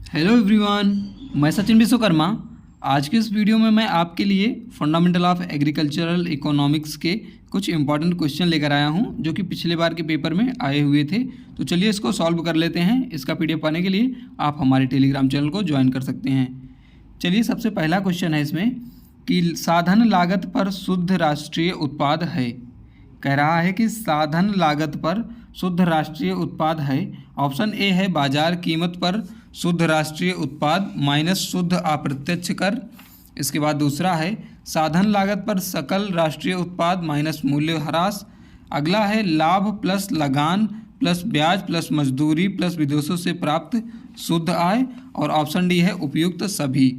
Hello everyone, मैं सचिन विश्वकर्मा। आज के इस वीडियो में मैं आपके लिए फंडामेंटल ऑफ एग्रीकल्चरल इकोनॉमिक्स के कुछ इंपॉर्टेंट क्वेश्चन लेकर आया हूं, जो कि पिछले बार के पेपर में आए हुए थे। तो चलिए इसको सॉल्व कर लेते हैं। इसका पीडीएफ पाने के लिए आप हमारे टेलीग्राम चैनल को ज्वाइन कर सकते हैं। चलिए, सबसे पहला क्वेश्चन है इसमें कि साधन लागत पर शुद्ध राष्ट्रीय उत्पाद है। कह रहा है कि साधन लागत पर शुद्ध राष्ट्रीय उत्पाद है। ऑप्शन ए है बाजार कीमत पर शुद्ध राष्ट्रीय उत्पाद माइनस शुद्ध अप्रत्यक्ष कर। इसके बाद दूसरा है साधन लागत पर सकल राष्ट्रीय उत्पाद माइनस मूल्य ह्रास। अगला है लाभ प्लस लगान प्लस ब्याज प्लस मजदूरी प्लस विदेशों से प्राप्त शुद्ध आय। और ऑप्शन डी है उपयुक्त सभी।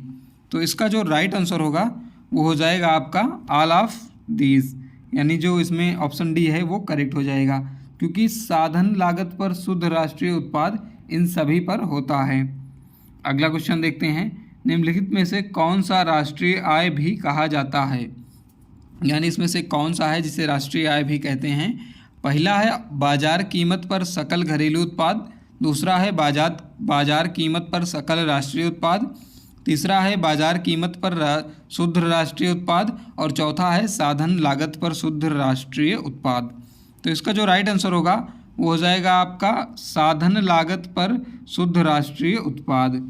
तो इसका जो राइट आंसर होगा वो हो जाएगा आपका ऑल ऑफ दीज, यानी जो इसमें ऑप्शन डी है वो करेक्ट हो जाएगा, क्योंकि साधन लागत पर शुद्ध राष्ट्रीय उत्पाद इन सभी पर होता है। अगला क्वेश्चन देखते हैं, निम्नलिखित में से कौन सा राष्ट्रीय आय भी कहा जाता है, यानी इसमें से कौन सा है जिसे राष्ट्रीय आय भी कहते हैं। पहला है बाजार कीमत पर सकल घरेलू उत्पाद, दूसरा है बाजार कीमत पर सकल राष्ट्रीय उत्पाद, तीसरा है बाजार कीमत पर शुद्ध राष्ट्रीय उत्पाद, और चौथा है साधन लागत पर शुद्ध राष्ट्रीय उत्पाद। तो इसका जो राइट आंसर होगा वो हो जाएगा आपका साधन लागत पर शुद्ध राष्ट्रीय उत्पाद।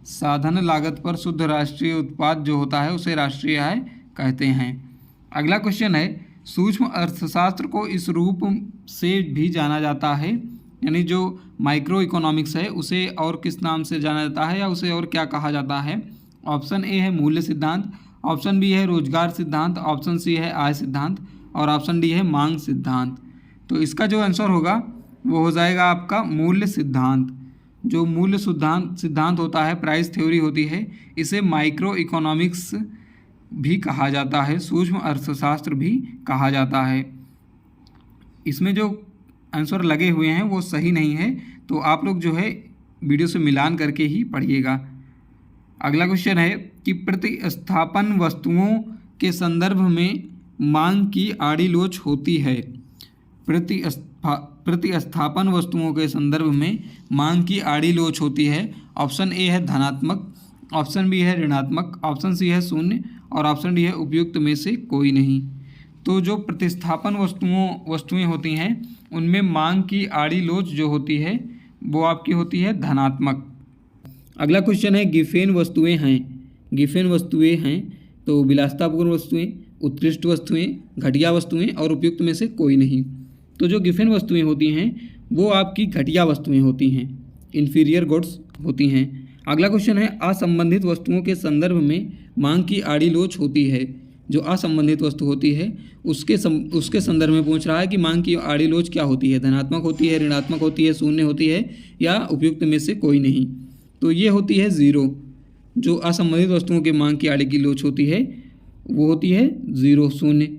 साधन लागत पर शुद्ध राष्ट्रीय उत्पाद जो होता है उसे राष्ट्रीय आय कहते हैं। अगला क्वेश्चन है, सूक्ष्म अर्थशास्त्र को इस रूप से भी जाना जाता है, यानी जो माइक्रो इकोनॉमिक्स है उसे और किस नाम से जाना जाता है या उसे और क्या कहा जाता है। ऑप्शन ए है मूल्य सिद्धांत, ऑप्शन बी है रोजगार सिद्धांत, ऑप्शन सी है आय सिद्धांत, और ऑप्शन डी है मांग सिद्धांत। तो इसका जो आंसर होगा वो हो जाएगा आपका मूल्य सिद्धांत। जो मूल्य सिद्धांत होता है, प्राइस थ्योरी होती है, इसे माइक्रो इकोनॉमिक्स भी कहा जाता है, सूक्ष्म अर्थशास्त्र भी कहा जाता है। इसमें जो आंसर लगे हुए हैं वो सही नहीं है, तो आप लोग जो है वीडियो से मिलान करके ही पढ़िएगा। अगला क्वेश्चन है कि प्रतिस्थापन वस्तुओं के संदर्भ में मांग की आड़ी लोच होती है। प्रतिस्थापन वस्तुओं के संदर्भ में मांग की आड़ी लोच होती है। ऑप्शन ए है धनात्मक, ऑप्शन बी है ऋणात्मक, ऑप्शन सी है शून्य, और ऑप्शन डी है उपयुक्त में से कोई नहीं। तो जो प्रतिस्थापन वस्तुएं होती हैं उनमें मांग की आड़ी लोच जो होती है वो आपकी होती है धनात्मक। अगला क्वेश्चन है गिफेन वस्तुएं हैं तो विलासितापूर्ण वस्तुएं, उत्कृष्ट वस्तुएं, घटिया वस्तुएं और उपयुक्त में से कोई नहीं। तो जो गिफेन वस्तुएं होती हैं वो आपकी घटिया वस्तुएं होती हैं, इन्फीरियर गुड्स होती हैं। अगला क्वेश्चन है असंबंधित वस्तुओं के संदर्भ में मांग की आड़ी लोच होती है। जो असंबंधित वस्तु होती है उसके संदर्भ में पूछ रहा है कि मांग की आड़ी लोच क्या होती है, धनात्मक होती है, ऋणात्मक होती है, शून्य होती है या उपयुक्त में से कोई नहीं। तो ये होती है ज़ीरो। जो असंबंधित वस्तुओं के मांग की आड़ी की लोच होती है वो होती है ज़ीरो, शून्य।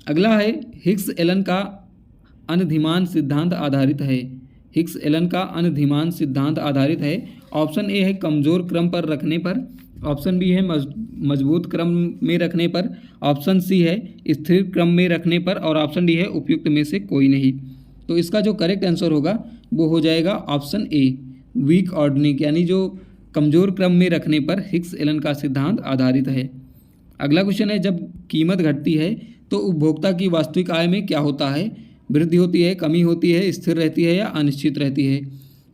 अगला है हिग्स एलन का अनधिमान सिद्धांत आधारित है। हिग्स एलन का अनधिमान सिद्धांत आधारित है। ऑप्शन ए है कमज़ोर क्रम पर रखने पर, ऑप्शन बी है मजबूत क्रम में रखने पर, ऑप्शन सी है स्थिर क्रम में रखने पर, और ऑप्शन डी है उपयुक्त में से कोई नहीं। तो इसका जो करेक्ट आंसर होगा वो हो जाएगा ऑप्शन ए वीक ऑर्डनिंग, यानी जो कमज़ोर क्रम में रखने पर हिग्स एलन का सिद्धांत आधारित है। अगला क्वेश्चन है जब कीमत घटती है तो उपभोक्ता की वास्तविक आय में क्या होता है, वृद्धि होती है, कमी होती है, स्थिर रहती है या अनिश्चित रहती है।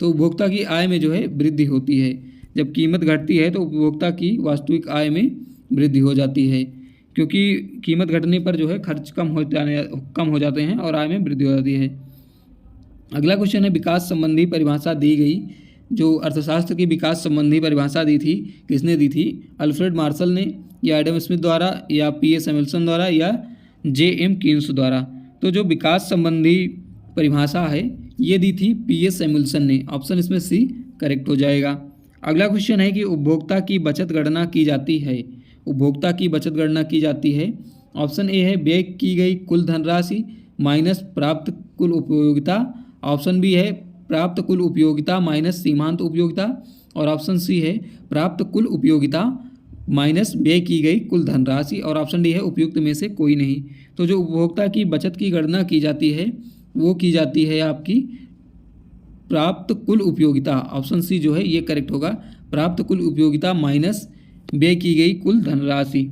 तो उपभोक्ता की आय में जो है वृद्धि होती है। जब कीमत घटती है तो उपभोक्ता की वास्तविक आय में वृद्धि हो जाती है, क्योंकि कीमत घटने पर जो है खर्च कम हो जाते हैं और आय में वृद्धि हो जाती है। अगला क्वेश्चन है विकास संबंधी परिभाषा दी गई। जो अर्थशास्त्र की विकास संबंधी परिभाषा दी थी किसने दी थी, अल्फ्रेड मार्शल ने, या एडम स्मिथ द्वारा, या पी.ए. सैमुअल्सन द्वारा, या जे.एम. कीन्स द्वारा। तो जो विकास संबंधी परिभाषा है ये दी थी पी.ए. सैमुअल्सन ने। ऑप्शन इसमें सी करेक्ट हो जाएगा। अगला क्वेश्चन है कि उपभोक्ता की बचत गणना की जाती है। उपभोक्ता की बचत गणना की जाती है। ऑप्शन ए है व्यय की गई कुल धनराशि माइनस प्राप्त कुल उपयोगिता, ऑप्शन बी है प्राप्त कुल उपयोगिता माइनस सीमांत उपयोगिता, और ऑप्शन सी है प्राप्त कुल उपयोगिता माइनस व्यय की गई कुल धनराशि, और ऑप्शन डी है उपयुक्त में से कोई नहीं। तो जो उपभोक्ता की बचत की गणना की जाती है वो की जाती है आपकी प्राप्त कुल उपयोगिता, ऑप्शन सी जो है ये करेक्ट होगा, प्राप्त कुल उपयोगिता माइनस व्यय की गई कुल धनराशि।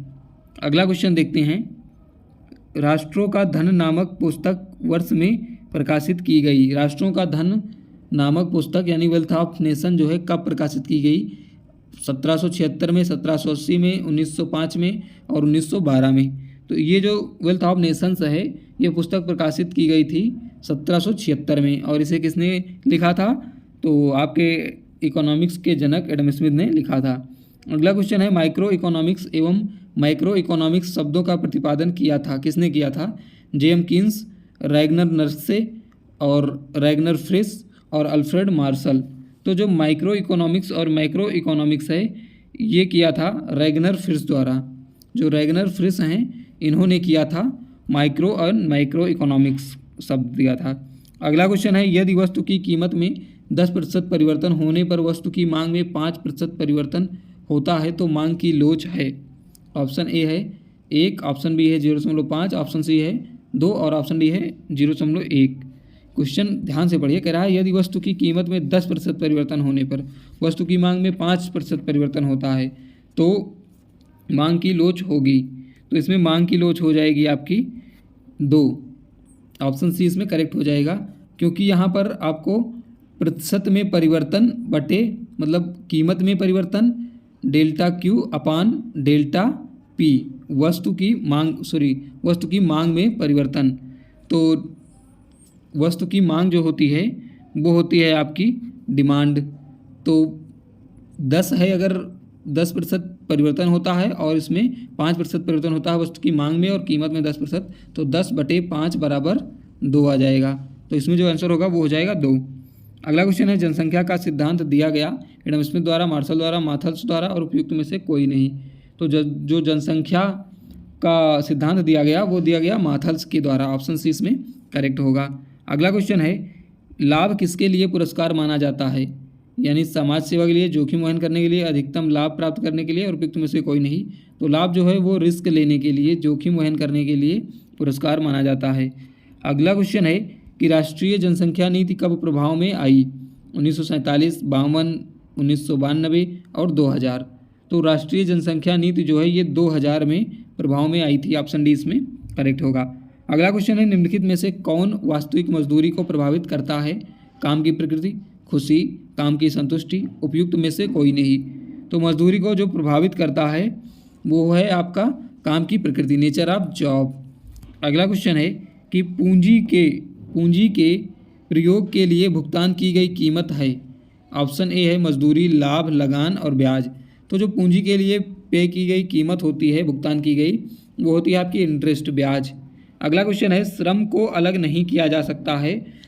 अगला क्वेश्चन देखते हैं। राष्ट्रों का धन नामक पुस्तक वर्ष में प्रकाशित की गई। राष्ट्रों का धन नामक पुस्तक यानी वेल्थ ऑफ नेशन जो है कब प्रकाशित की गई? 1776 में, 1780 में, 1905 में और 1912 में। तो ये जो वेल्थ ऑफ नेशंस है ये पुस्तक प्रकाशित की गई थी 1776 में, और इसे किसने लिखा था? तो आपके इकोनॉमिक्स के जनक एडम स्मिथ ने लिखा था। अगला क्वेश्चन है, माइक्रो इकोनॉमिक्स एवं माइक्रो इकोनॉमिक्स शब्दों का प्रतिपादन किया था, किसने किया था? जेएम कीन्स, रैगनर नर्से और रैगनर फ्रिस और अल्फ्रेड मार्शल। तो जो माइक्रो इकोनॉमिक्स और मैक्रो इकोनॉमिक्स है ये किया था रैगनर फ्रिस द्वारा। जो रैगनर फ्रिस हैं इन्होंने किया था माइक्रो और माइक्रो इकोनॉमिक्स शब्द दिया था। अगला क्वेश्चन है, यदि वस्तु की कीमत में 10% परिवर्तन होने पर वस्तु की मांग में 5% परिवर्तन होता है तो मांग की लोच है। ऑप्शन ए है 1, ऑप्शन बी है 0.5, ऑप्शन सी है 2 और ऑप्शन डी है 0.1। क्वेश्चन ध्यान से पढ़िए। कह रहा है यदि वस्तु की कीमत में 10% परिवर्तन होने पर वस्तु की मांग में 5% परिवर्तन होता है तो मांग की लोच होगी। तो इसमें मांग की लोच हो जाएगी आपकी 2, ऑप्शन सी इसमें करेक्ट हो जाएगा, क्योंकि यहाँ पर आपको प्रतिशत में परिवर्तन बटे मतलब कीमत में परिवर्तन डेल्टा क्यू अपान डेल्टा पी, वस्तु की मांग में परिवर्तन। तो वस्तु की मांग जो होती है वो होती है आपकी डिमांड। तो 10 है, अगर 10% परिवर्तन होता है और इसमें 5% परिवर्तन होता है वस्तु की मांग में और कीमत में 10%, तो 10/5 बराबर 2 आ जाएगा। तो इसमें जो आंसर होगा वो हो जाएगा 2। अगला क्वेश्चन है, जनसंख्या का सिद्धांत दिया गया एडम स्मिथ द्वारा, मार्शल द्वारा, माथल्स द्वारा और उपयुक्त में से कोई नहीं। तो जो जनसंख्या का सिद्धांत दिया गया वो दिया गया माथल्स के द्वारा, ऑप्शन सी इसमें करेक्ट होगा। अगला क्वेश्चन है, लाभ किसके लिए पुरस्कार माना जाता है? यानी समाज सेवा के लिए, जोखिम वहन करने के लिए, अधिकतम लाभ प्राप्त करने के लिए और उपयुक्त में से कोई नहीं। तो लाभ जो है वो रिस्क लेने के लिए, जोखिम वहन करने के लिए पुरस्कार माना जाता है। अगला क्वेश्चन है कि राष्ट्रीय जनसंख्या नीति कब प्रभाव में आई? 1947, 52, 1992 और 2000। तो राष्ट्रीय जनसंख्या नीति जो है ये 2000 में प्रभाव में आई थी, ऑप्शन डी इसमें करेक्ट होगा। अगला क्वेश्चन है, निम्नलिखित में से कौन वास्तविक मजदूरी को प्रभावित करता है? काम की प्रकृति, खुशी, काम की संतुष्टि, उपयुक्त में से कोई नहीं। तो मजदूरी को जो प्रभावित करता है वो है आपका काम की प्रकृति, नेचर ऑफ जॉब। अगला क्वेश्चन है कि पूंजी के प्रयोग के लिए भुगतान की गई कीमत है। ऑप्शन ए है मजदूरी, लाभ, लगान और ब्याज। तो जो पूंजी के लिए पे की गई कीमत होती है, भुगतान की गई, वो होती है आपकी इंटरेस्ट, ब्याज। अगला क्वेश्चन है, श्रम को अलग नहीं किया जा सकता है।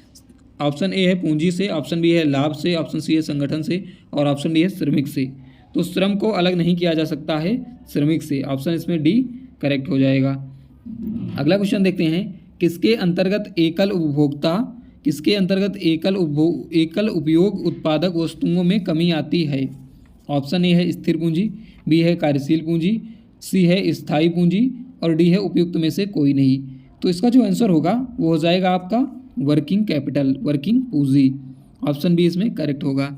ऑप्शन ए है पूंजी से, ऑप्शन बी है लाभ से, ऑप्शन सी है संगठन से और ऑप्शन डी है श्रमिक से। तो श्रम को अलग नहीं किया जा सकता है श्रमिक से, ऑप्शन इसमें डी करेक्ट हो जाएगा। अगला क्वेश्चन देखते हैं, किसके अंतर्गत एकल उपयोग उत्पादक वस्तुओं में कमी आती है? ऑप्शन ए है स्थिर पूंजी, बी है कार्यशील पूंजी, सी है स्थायी पूंजी और डी है उपयुक्त में से कोई नहीं। तो इसका जो आंसर होगा वो हो जाएगा आपका वर्किंग कैपिटल, वर्किंग पूंजी, ऑप्शन बी इसमें करेक्ट होगा।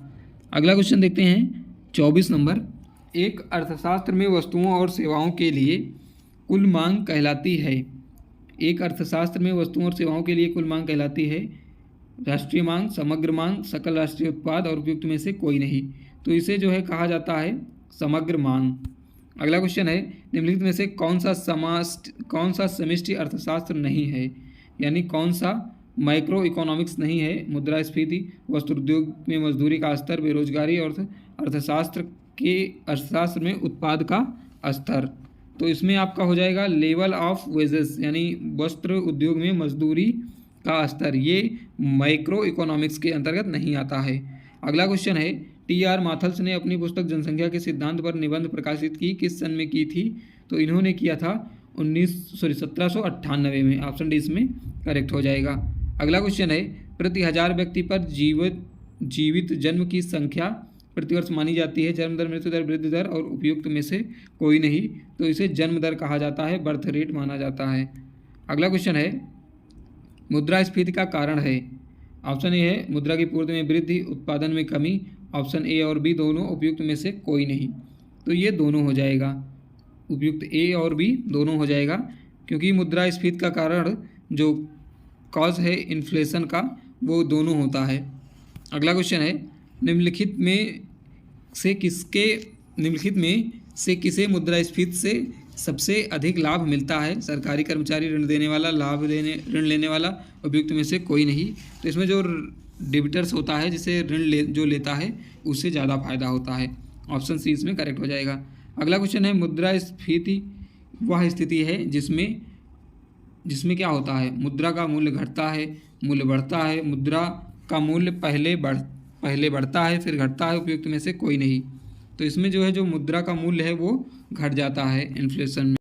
अगला क्वेश्चन देखते हैं 24 नंबर, एक अर्थशास्त्र में वस्तुओं और सेवाओं के लिए कुल मांग कहलाती है। एक अर्थशास्त्र में वस्तुओं और सेवाओं के लिए कुल मांग कहलाती है राष्ट्रीय मांग, समग्र मांग, सकल राष्ट्रीय उत्पाद और उपयुक्त में से कोई नहीं। तो इसे जो है कहा जाता है समग्र मांग। अगला क्वेश्चन है, निम्नलिखित में से कौन सा समष्टि अर्थशास्त्र नहीं है? यानी कौन सा माइक्रो इकोनॉमिक्स नहीं है? मुद्रास्फीति, वस्त्र उद्योग में मजदूरी का स्तर, बेरोजगारी और अर्थशास्त्र में उत्पाद का स्तर। तो इसमें आपका हो जाएगा लेवल ऑफ वेजेस, यानी वस्त्र उद्योग में मजदूरी का स्तर, ये माइक्रो इकोनॉमिक्स के अंतर्गत नहीं आता है। अगला क्वेश्चन है, टी.आर. माथल्स ने अपनी पुस्तक जनसंख्या के सिद्धांत पर निबंध प्रकाशित की किस सन में की थी? तो इन्होंने किया था 1798 में, ऑप्शन डी इसमें करेक्ट हो जाएगा। अगला क्वेश्चन है, प्रति 1000 व्यक्ति पर जीवित जन्म की संख्या प्रतिवर्ष मानी जाती है, जन्म दर, मृत्यु दर, वृद्धि दर और उपयुक्त में से कोई नहीं। तो इसे जन्म दर कहा जाता है, बर्थ रेट माना जाता है। अगला क्वेश्चन है, मुद्रास्फीति का कारण है। ऑप्शन ए है मुद्रा की पूर्ति में वृद्धि, उत्पादन में कमी। ऑप्शन ए और बी दोनों, उपयुक्त में से कोई नहीं। तो ये दोनों हो जाएगा, उपयुक्त ए और बी दोनों हो जाएगा, क्योंकि मुद्रास्फीति का कारण जो कॉज है इन्फ्लेशन का वो दोनों होता है। अगला क्वेश्चन है निम्नलिखित में से किसे मुद्रास्फीति से सबसे अधिक लाभ मिलता है? सरकारी कर्मचारी, ऋण देने वाला, ऋण लेने वाला, उपयुक्त में से कोई नहीं। तो इसमें जो डेबिटर्स होता है, जिसे जो लेता है उससे ज़्यादा फायदा होता है। ऑप्शन सी इसमें करेक्ट हो जाएगा। अगला क्वेश्चन है मुद्रास्फीति वह स्थिति है जिसमें क्या होता है? मुद्रा का मूल्य घटता है, मूल्य बढ़ता है, मुद्रा का मूल्य पहले बढ़ता है फिर घटता है, उपयुक्त में से कोई नहीं। तो इसमें जो है जो मुद्रा का मूल्य है वो घट जाता है इन्फ्लेशन में।